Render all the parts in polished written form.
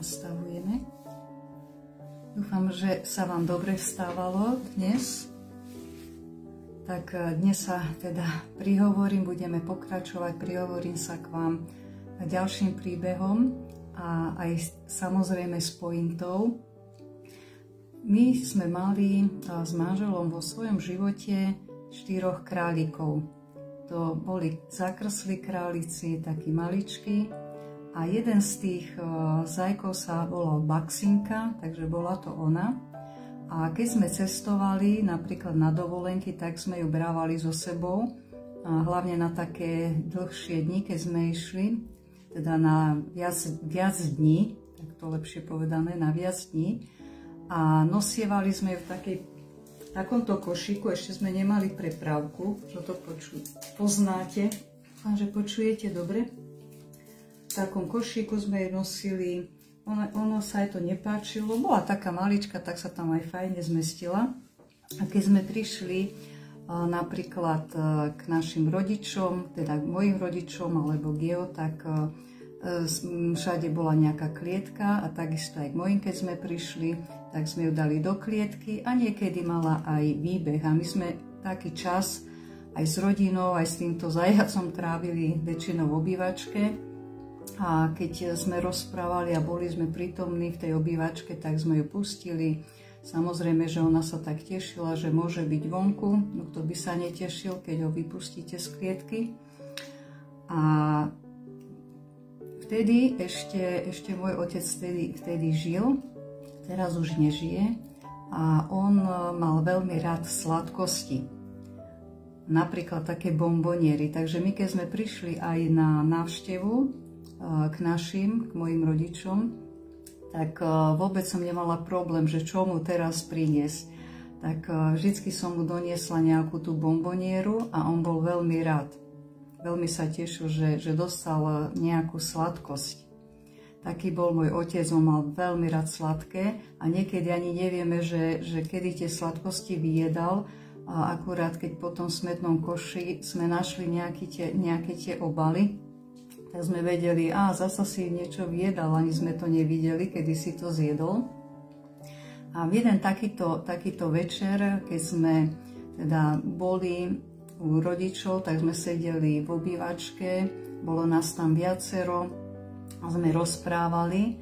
nastavujeme. Dúfam, že sa vám dobre vstávalo dnes. Tak dnes sa teda prihovorím, budeme pokračovať, prihovorím sa k vám ďalším príbehom a aj samozrejme s pointou. My sme mali s manželom vo svojom živote 4 králikov. To boli zakrslí králici, takí maličkí. A jeden z tých zajkov sa volal Baxinka, takže bola to ona. A keď sme cestovali napríklad na dovolenky, tak sme ju brávali so sebou. A hlavne na také dlhšie dni, keď sme išli, teda na viac dní, tak to lepšie povedané, na viac dní. A nosievali sme ju v takomto košíku, ešte sme nemali prepravku, že to poznáte. Dúfam, že počujete dobre. V takom košíku sme ju nosili, ono sa jej to nepáčilo, bola taká malička, tak sa tam aj fajne zmestila. A keď sme prišli napríklad k našim rodičom, teda k mojim rodičom alebo k jeho, tak všade bola nejaká klietka a takisto aj k mojim, keď sme prišli, tak sme ju dali do klietky a niekedy mala aj výbeh. A my sme taký čas aj s rodinou, aj s týmto zajacom trávili väčšinou v obývačke. A keď sme rozprávali a boli sme prítomní v tej obývačke, tak sme ju pustili. Samozrejme, že ona sa tak tešila, že môže byť vonku. No kto by sa netešil, keď ho vypustíte z klietky. A vtedy ešte môj otec vtedy žil, teraz už nežije. A on mal veľmi rád sladkosti. Napríklad také bomboniery. Takže my keď sme prišli aj na návštevu k mojim rodičom, tak vôbec som nemala problém, že čo mu teraz priniesť. Tak vždycky som mu doniesla nejakú tú bombonieru a on bol veľmi rád. Veľmi sa tešil, že dostal nejakú sladkosť. Taký bol môj otec, on mal veľmi rád sladké a niekedy ani nevieme, že kedy tie sladkosti vyjedal. A akurát keď po tom smetnom koši sme našli nejaké tie obaly, tak sme vedeli, zasa si niečo vyjedal, ani sme to nevideli, kedy si to zjedol. A v jeden takýto večer, keď sme teda boli u rodičov, tak sme sedeli v obývačke, bolo nás tam viacero a sme rozprávali.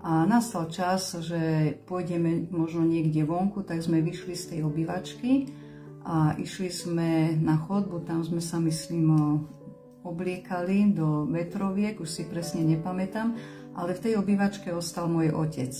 A nastal čas, že pôjdeme možno niekde vonku, tak sme vyšli z tej obývačky a išli sme na chodbu, tam sme sa, myslím, obliekali do vetroviek, už si presne nepamätám, ale v tej obývačke ostal môj otec.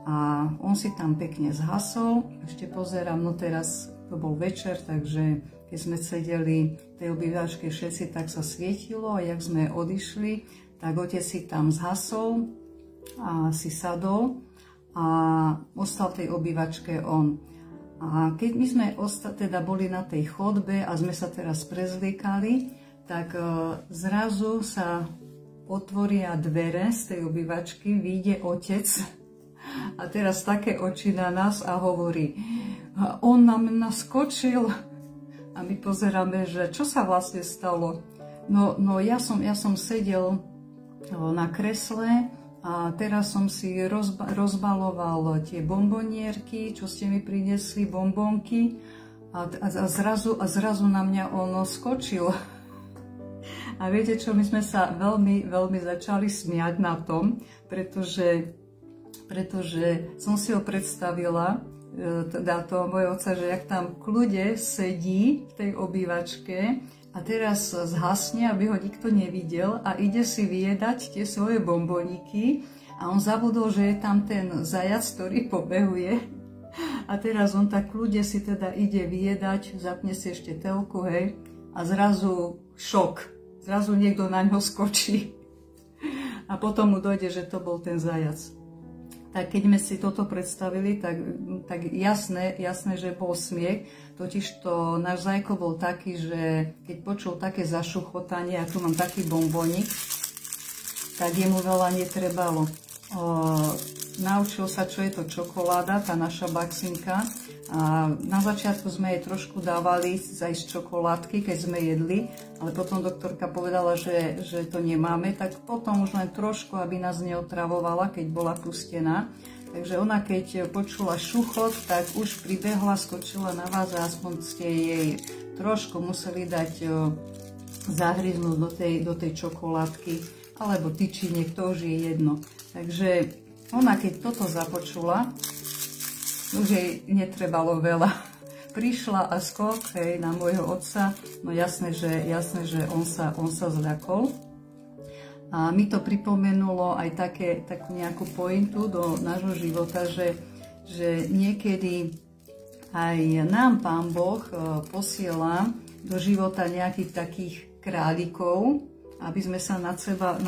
A on si tam pekne zhasol, ešte pozerám, no teraz to bol večer, takže keď sme sedeli v tej obývačke všetci, tak sa svietilo a jak sme odišli, tak otec si tam zhasol a si sadol a ostal v tej obývačke on. A keď my sme teda boli na tej chodbe a sme sa teraz prezliekali, tak zrazu sa otvoria dvere z tej obývačky, vyjde otec a teraz také oči na nás a hovorí, on nám naskočil a my pozeráme, že čo sa vlastne stalo. No ja som sedel na kresle a teraz som si rozbaloval tie bombonierky, čo ste mi priniesli, bombonky a zrazu na mňa on skočil. A viete čo, my sme sa veľmi, veľmi začali smiať na tom, pretože som si ho predstavila, teda toho môjho otca, že jak tam v kľude sedí v tej obývačke a teraz zhasne, aby ho nikto nevidel a ide si vyjedať tie svoje bomboníky a on zabudol, že je tam ten zajac, ktorý pobehuje a teraz on tak v kľude si teda ide vyjedať, zapne si ešte telku, hej, a zrazu šok. Zrazu niekto na ňo skočí a potom mu dojde, že to bol ten zajac. Tak keď sme si toto predstavili, tak jasné, že bol smiech, totižto náš zajko bol taký, že keď počul také zašuchotanie, a tu mám taký bombonik, tak jemu veľa netrebalo. Naučil sa, čo je to čokoláda, tá naša Baxinka, A na začiatku sme jej trošku dávali aj z čokoládky, keď sme jedli, ale potom doktorka povedala, že to nemáme, tak potom už len trošku, aby nás neotravovala, keď bola pustená. Takže ona, keď počula šuchot, tak už pribehla, skočila na vás a aspoň ste jej trošku museli dať zahryznúť do tej čokoládky, alebo tyčiniek, to už je jedno. Takže ona, keď toto započula, už jej netrebalo veľa. Prišla a skok na môjho otca, no jasné, že on sa zľakol. A mi to pripomenulo aj takú nejakú pointu do nášho života, že niekedy aj nám Pán Boh posiela do života nejakých takých králikov, aby sme sa nad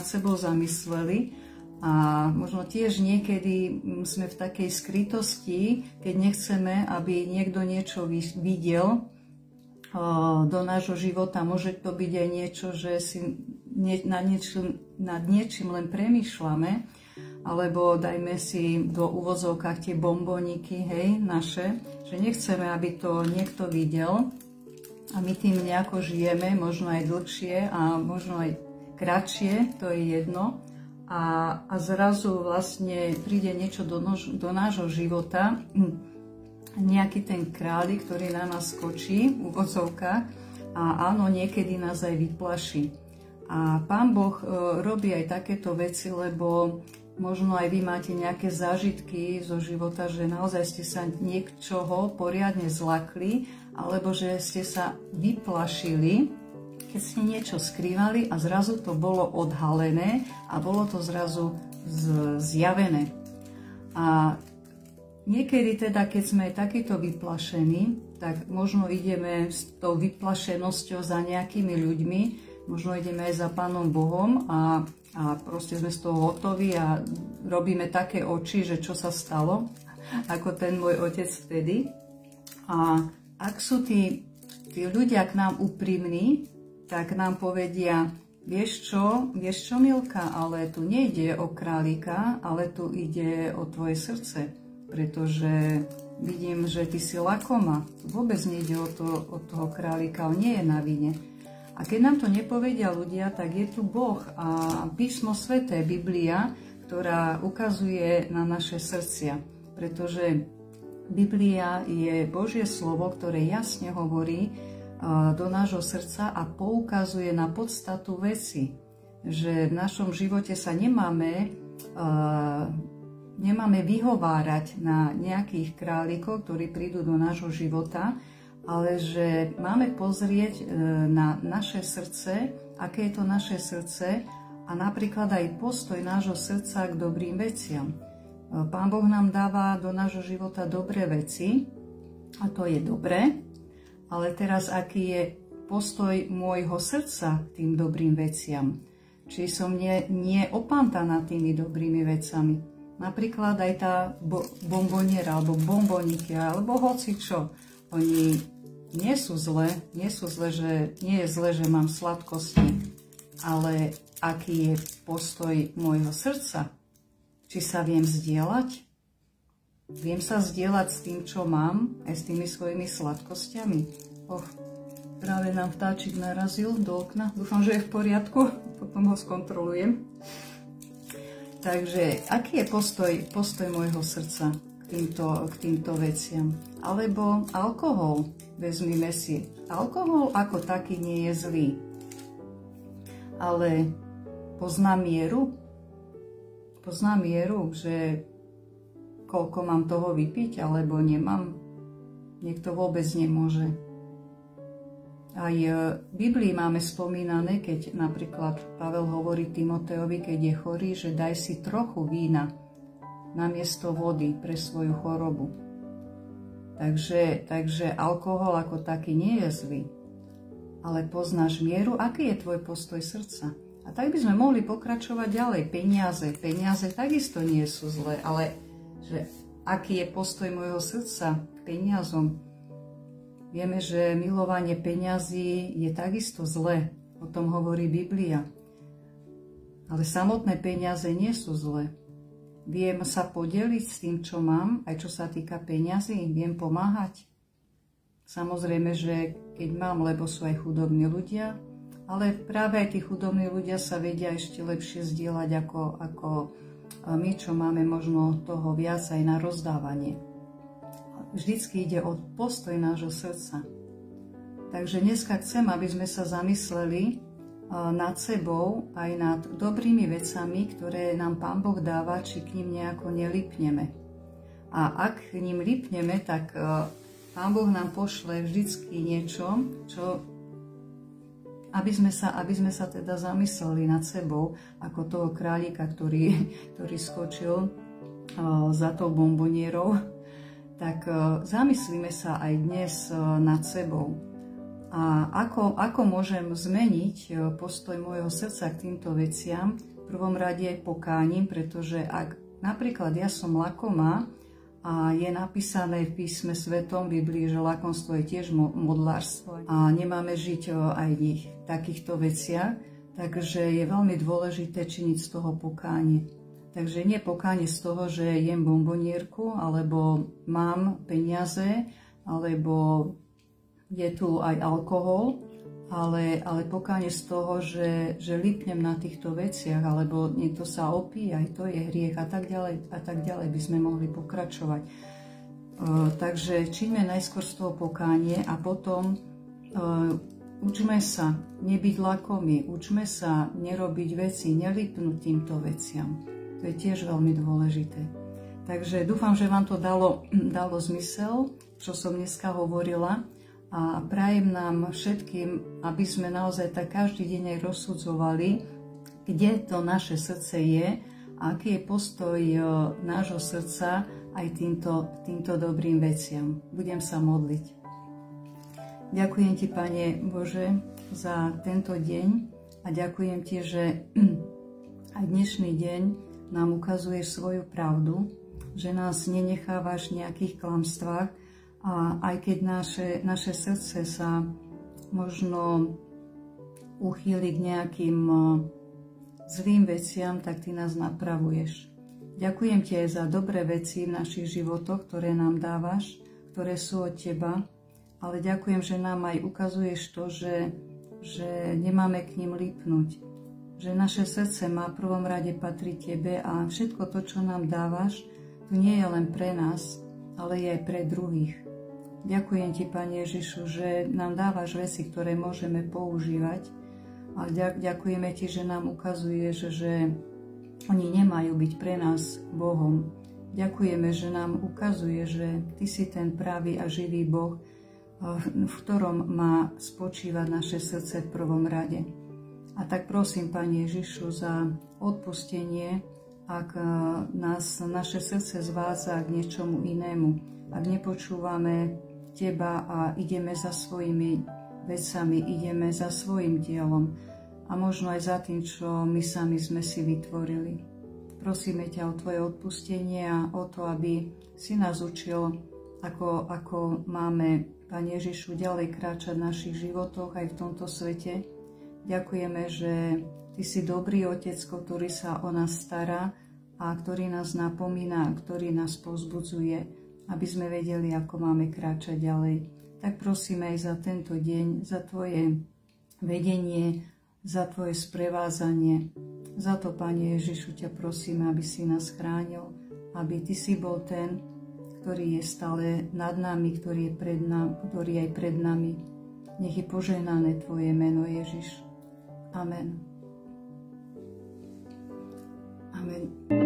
sebou zamysleli. A možno tiež niekedy sme v takej skrytosti, keď nechceme, aby niekto niečo videl do nášho života. Môže to byť aj niečo, že si nad niečím len premýšľame, alebo dajme si do úvodzovkách tie bomboniky, hej, naše, že nechceme, aby to niekto videl a my tým nejako žijeme, možno aj dlhšie a možno aj kratšie, to je jedno. A zrazu vlastne príde niečo do nášho života, nejaký ten králik, ktorý na nás skočí v úvodzovkách a áno, niekedy nás aj vyplaší. A Pán Boh robí aj takéto veci, lebo možno aj vy máte nejaké zážitky zo života, že naozaj ste sa niečoho poriadne zlakli, alebo že ste sa vyplašili, keď ste niečo skrývali a zrazu to bolo odhalené a bolo to zrazu zjavené. A niekedy teda, keď sme takýto vyplašení, tak možno ideme s tou vyplašenosťou za nejakými ľuďmi, možno ideme aj za Pánom Bohom a proste sme z toho hotoví a robíme také oči, že čo sa stalo, ako ten môj otec vtedy. A ak sú tí ľudia k nám úprimní, tak nám povedia, vieš čo, Milka, ale tu nejde o králika, ale tu ide o tvoje srdce, pretože vidím, že ty si lakomá. Vôbec nejde o toho králika, on nie je na vine. A keď nám to nepovedia ľudia, tak je tu Boh a písmo sväté, Biblia, ktorá ukazuje na naše srdcia, pretože Biblia je Božie slovo, ktoré jasne hovorí do nášho srdca a poukazuje na podstatu veci, že v našom živote sa nemáme vyhovárať na nejakých králikov, ktorí prídu do nášho života, ale že máme pozrieť na naše srdce, aké je to naše srdce a napríklad aj postoj nášho srdca k dobrým veciam. Pán Boh nám dáva do nášho života dobré veci a to je dobré. Ale teraz, aký je postoj môjho srdca k tým dobrým veciam? Či som nie opantaná tými dobrými vecami? Napríklad aj tá bomboniera, alebo bomboniky, alebo hocičo. Oni nie sú zlé, že nie je zlé, že mám sladkosti. Ale aký je postoj môjho srdca? Či sa viem zdieľať? Viem sa zdieľať s tým, čo mám, aj s tými svojimi sladkosťami. Práve nám vtáčik narazil do okna. Dúfam, že je v poriadku. Potom ho skontrolujem. Takže, aký je postoj môjho srdca k týmto veciam? Alebo alkohol. Vezmime si. Alkohol ako taký nie je zlý. Ale poznám mieru. Poznám mieru, že koľko mám toho vypiť, alebo nemám. Niekto vôbec nemôže. Aj v Biblii máme spomínané, keď napríklad Pavel hovorí Timoteovi, keď je chorý, že daj si trochu vína namiesto vody pre svoju chorobu. Takže alkohol ako taký nie je zlý. Ale poznáš mieru, aký je tvoj postoj srdca. A tak by sme mohli pokračovať ďalej. Peniaze takisto nie sú zlé, ale že aký je postoj môjho srdca k peniazom. Vieme, že milovanie peňazí je takisto zlé. O tom hovorí Biblia. Ale samotné peniaze nie sú zlé. Viem sa podeliť s tým, čo mám, aj čo sa týka peňazí, viem pomáhať. Samozrejme, že keď mám, lebo sú aj chudobní ľudia, ale práve aj tí chudobní ľudia sa vedia ešte lepšie zdieľať ako my, čo máme možno toho viac aj na rozdávanie. Vždycky ide o postoj nášho srdca. Takže dneska chcem, aby sme sa zamysleli nad sebou aj nad dobrými vecami, ktoré nám Pán Boh dáva, či k ním nejako nelipneme. A ak k ním lipneme, tak Pán Boh nám pošle vždycky niečo, aby sme sa teda zamysleli nad sebou, ako toho králika, ktorý skočil za tou bombonierou. Tak zamyslíme sa aj dnes nad sebou. A ako môžem zmeniť postoj môjho srdca k týmto veciam? V prvom rade pokáním, pretože ak napríklad ja som lakomá, a je napísané v písme svetom v Biblii, že lakomstvo je tiež modlárstvo a nemáme žiť aj v takýchto veciach, takže je veľmi dôležité činiť z toho pokánie. Takže nie pokánie z toho, že jem bombonierku, alebo mám peniaze, alebo je tu aj alkohol, ale pokánie z toho, že lipnem na týchto veciach, alebo niekto sa opíja, aj to je hriech a tak ďalej by sme mohli pokračovať. Takže čiňme najskôr z toho pokánie a potom učme sa nebyť lakomí, učme sa nerobiť veci, nelipnúť týmto veciam. To je tiež veľmi dôležité. Takže dúfam, že vám to dalo zmysel, čo som dneska hovorila. A prajem nám všetkým, aby sme naozaj tak každý deň aj rozsudzovali, kde to naše srdce je a aký je postoj nášho srdca aj týmto dobrým veciam. Budem sa modliť. Ďakujem Ti, Pane Bože, za tento deň a ďakujem Ti, že aj dnešný deň nám ukazuješ svoju pravdu, že nás nenechávaš v nejakých klamstvách. A aj keď naše srdce sa možno uchýli k nejakým zlým veciam, tak Ty nás napravuješ. Ďakujem Ti aj za dobré veci v našich životoch, ktoré nám dávaš, ktoré sú od Teba, ale ďakujem, že nám aj ukazuješ to, že nemáme k nim lipnúť, že naše srdce má v prvom rade patriť Tebe a všetko to, čo nám dávaš, tu nie je len pre nás, ale je aj pre druhých. Ďakujem Ti, Pane Ježišu, že nám dávaš veci, ktoré môžeme používať. A ďakujeme Ti, že nám ukazuješ, že oni nemajú byť pre nás Bohom. Ďakujeme, že nám ukazuje, že Ty si ten pravý a živý Boh, v ktorom má spočívať naše srdce v prvom rade. A tak prosím, Pane Ježišu, za odpustenie, ak nás naše srdce zvádza k niečomu inému, ak nepočúvame Teba a ideme za svojimi vecami, ideme za svojim dielom a možno aj za tým, čo my sami sme si vytvorili. Prosíme ťa o Tvoje odpustenie a o to, aby si nás učil, ako máme, Pane Ježišu, ďalej kráčať v našich životoch aj v tomto svete. Ďakujeme, že Ty si dobrý Otec, ktorý sa o nás stará a ktorý nás napomína a ktorý nás povzbudzuje, aby sme vedeli, ako máme kráčať ďalej. Tak prosíme aj za tento deň, za Tvoje vedenie, za Tvoje sprevázanie. Za to, Pane Ježišu, ťa prosíme, aby si nás chránil, aby Ty si bol ten, ktorý je stále nad nami, ktorý je aj pred nami. Nech je požehnané Tvoje meno, Ježiš. Amen. Amen.